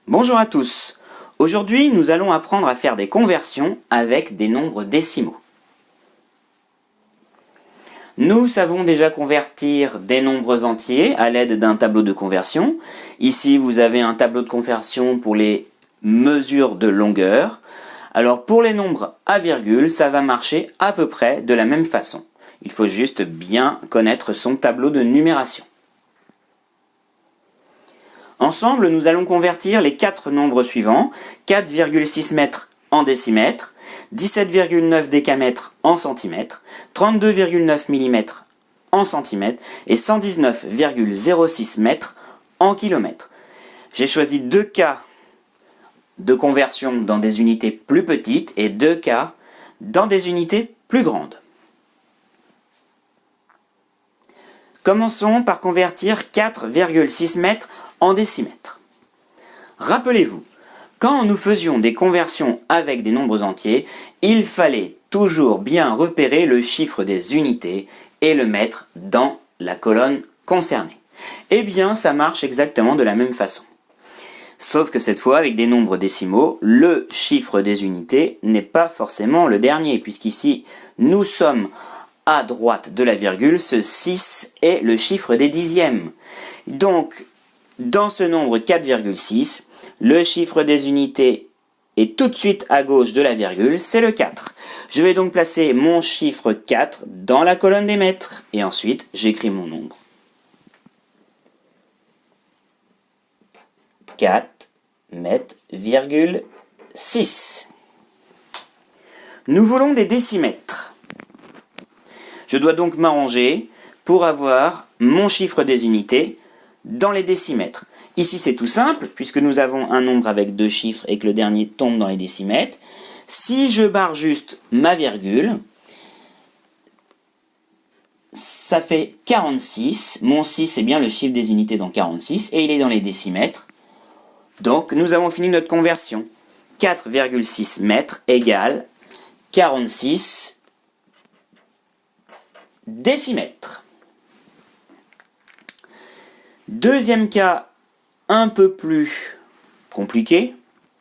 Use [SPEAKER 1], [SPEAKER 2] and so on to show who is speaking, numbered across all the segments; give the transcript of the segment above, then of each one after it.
[SPEAKER 1] Bonjour à tous. Aujourd'hui, nous allons apprendre à faire des conversions avec des nombres décimaux. Nous savons déjà convertir des nombres entiers à l'aide d'un tableau de conversion. Ici, vous avez un tableau de conversion pour les mesures de longueur. Alors pour les nombres à virgule, ça va marcher à peu près de la même façon. Il faut juste bien connaître son tableau de numération. Ensemble, nous allons convertir les 4 nombres suivants, 4,6 mètres en décimètres, 17,9 décamètres en centimètres, 32,9 mm en centimètres et 119,06 mètres en kilomètres. J'ai choisi 2 cas de conversion dans des unités plus petites et 2 cas dans des unités plus grandes. Commençons par convertir 4,6 mètres en décimètres. Rappelez-vous, quand nous faisions des conversions avec des nombres entiers, il fallait toujours bien repérer le chiffre des unités et le mettre dans la colonne concernée. Eh bien, ça marche exactement de la même façon. Sauf que cette fois, avec des nombres décimaux, le chiffre des unités n'est pas forcément le dernier, puisqu'ici, nous sommes à droite de la virgule, ce 6 est le chiffre des dixièmes. Donc, dans ce nombre 4,6, le chiffre des unités est tout de suite à gauche de la virgule, c'est le 4. Je vais donc placer mon chiffre 4 dans la colonne des mètres, et ensuite j'écris mon nombre. 4 mètres, 6. Nous voulons des décimètres. Je dois donc m'arranger pour avoir mon chiffre des unités dans les décimètres. Ici c'est tout simple, puisque nous avons un nombre avec 2 chiffres et que le dernier tombe dans les décimètres. Si je barre juste ma virgule, ça fait 46. Mon 6 est bien le chiffre des unités dans 46 et il est dans les décimètres. Donc nous avons fini notre conversion. 4,6 mètres égale 46 décimètres. Deuxième cas, un peu plus compliqué,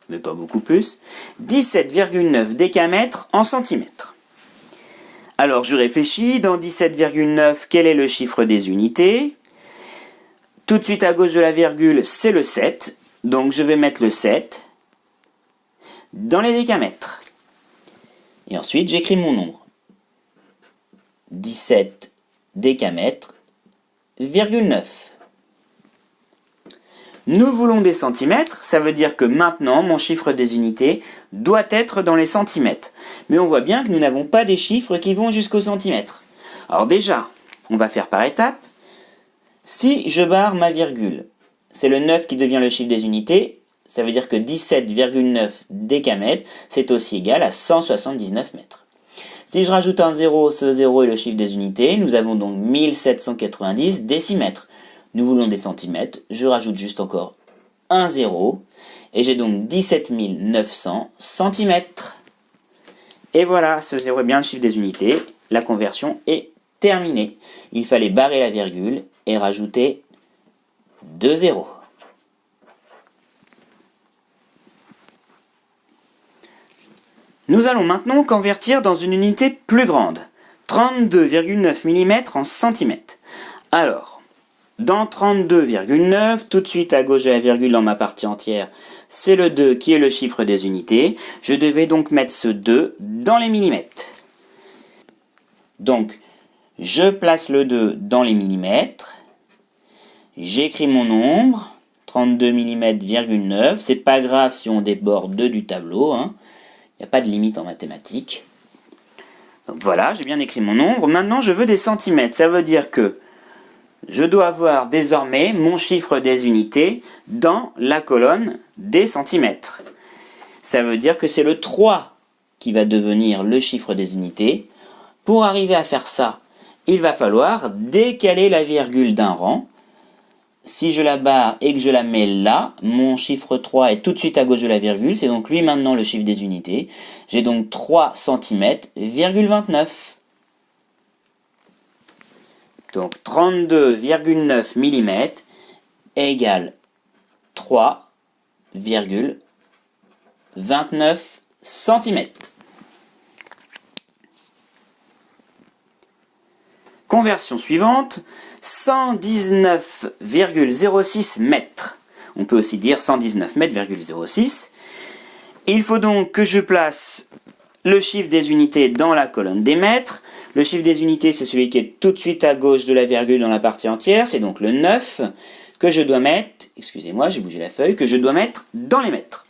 [SPEAKER 1] mais pas beaucoup plus, 17,9 décamètres en centimètres. Alors je réfléchis, dans 17,9, quel est le chiffre des unités? Tout de suite à gauche de la virgule, c'est le 7, donc je vais mettre le 7 dans les décamètres. Et ensuite j'écris mon nombre. 17 décamètres, 9. Nous voulons des centimètres, ça veut dire que maintenant, mon chiffre des unités doit être dans les centimètres. Mais on voit bien que nous n'avons pas des chiffres qui vont jusqu'au centimètre. Alors déjà, on va faire par étapes. Si je barre ma virgule, c'est le 9 qui devient le chiffre des unités, ça veut dire que 17,9 décamètres, c'est aussi égal à 179 mètres. Si je rajoute un 0, ce 0 est le chiffre des unités, nous avons donc 1790 décimètres. Nous voulons des centimètres, je rajoute juste encore un 0, et j'ai donc 17 900 centimètres. Et voilà, ce 0 est bien le chiffre des unités, la conversion est terminée. Il fallait barrer la virgule et rajouter 2 zéros. Nous allons maintenant convertir dans une unité plus grande, 32,9 mm en centimètres. Alors, dans 32,9, tout de suite à gauche de la virgule dans ma partie entière, c'est le 2 qui est le chiffre des unités. Je devais donc mettre ce 2 dans les millimètres. Donc, je place le 2 dans les millimètres. J'écris mon nombre, 32 mm,9. C'est pas grave si on déborde 2 du tableau, hein. Il n'y a pas de limite en mathématiques. Donc voilà, j'ai bien écrit mon nombre. Maintenant, je veux des centimètres. Ça veut dire que je dois avoir désormais mon chiffre des unités dans la colonne des centimètres. Ça veut dire que c'est le 3 qui va devenir le chiffre des unités. Pour arriver à faire ça, il va falloir décaler la virgule d'un rang. Si je la barre et que je la mets là, mon chiffre 3 est tout de suite à gauche de la virgule, c'est donc lui maintenant le chiffre des unités. J'ai donc 3 cm,29. Donc 32,9 mm égale 3 cm. Conversion suivante, 119,06 mètres. On peut aussi dire 119 mètres,06. Il faut donc que je place le chiffre des unités dans la colonne des mètres. Le chiffre des unités, c'est celui qui est tout de suite à gauche de la virgule dans la partie entière. C'est donc le 9 que je dois mettre, excusez-moi, j'ai bougé la feuille, que je dois mettre dans les mètres.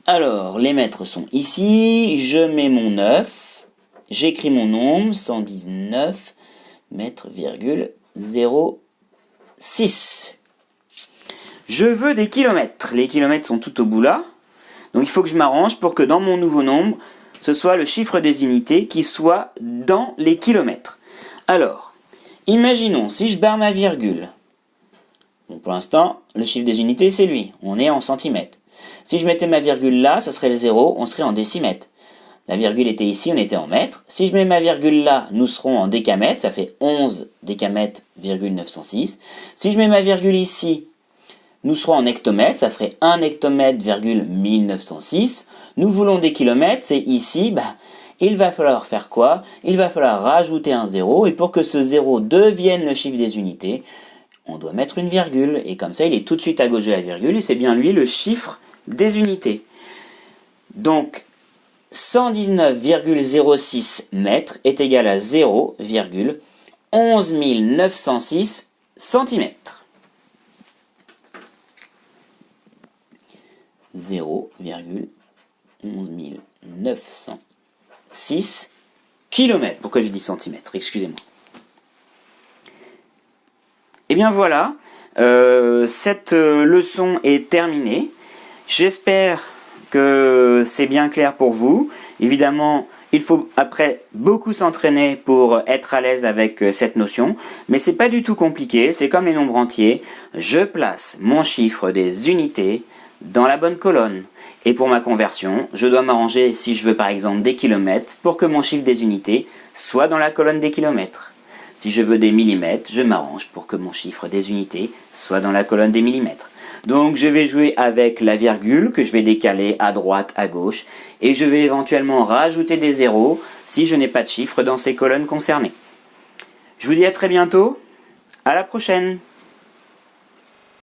[SPEAKER 1] Alors, les mètres sont ici. Je mets mon 9. J'écris mon nombre, 119 mètres,06. Je veux des kilomètres. Les kilomètres sont tout au bout là. Donc il faut que je m'arrange pour que dans mon nouveau nombre, ce soit le chiffre des unités qui soit dans les kilomètres. Alors, imaginons si je barre ma virgule. Bon, pour l'instant, le chiffre des unités c'est lui. On est en centimètres. Si je mettais ma virgule là, ce serait le 0, on serait en décimètres. La virgule était ici, on était en mètres. Si je mets ma virgule là, nous serons en décamètres, ça fait 11 décamètres,906. Si je mets ma virgule ici, nous serons en hectomètres, ça ferait 1 hectomètre,1906. Nous voulons des kilomètres, c'est ici, il va falloir faire quoi? Il va falloir rajouter un 0, et pour que ce 0 devienne le chiffre des unités, on doit mettre une virgule, et comme ça il est tout de suite à gauche de la virgule, et c'est bien lui le chiffre des unités. Donc, 119,06 mètres est égal à 0,11 906 centimètres. 0,11 906 kilomètres. Pourquoi je dis centimètres? Excusez-moi. Et bien voilà, cette leçon est terminée. J'espère que c'est bien clair pour vous. Évidemment, il faut après beaucoup s'entraîner pour être à l'aise avec cette notion, mais c'est pas du tout compliqué, c'est comme les nombres entiers. Je place mon chiffre des unités dans la bonne colonne. Et pour ma conversion, je dois m'arranger, si je veux par exemple des kilomètres, pour que mon chiffre des unités soit dans la colonne des kilomètres. Si je veux des millimètres, je m'arrange pour que mon chiffre des unités soit dans la colonne des millimètres. Donc je vais jouer avec la virgule que je vais décaler à droite, à gauche, et je vais éventuellement rajouter des zéros si je n'ai pas de chiffre dans ces colonnes concernées. Je vous dis à très bientôt, à la prochaine!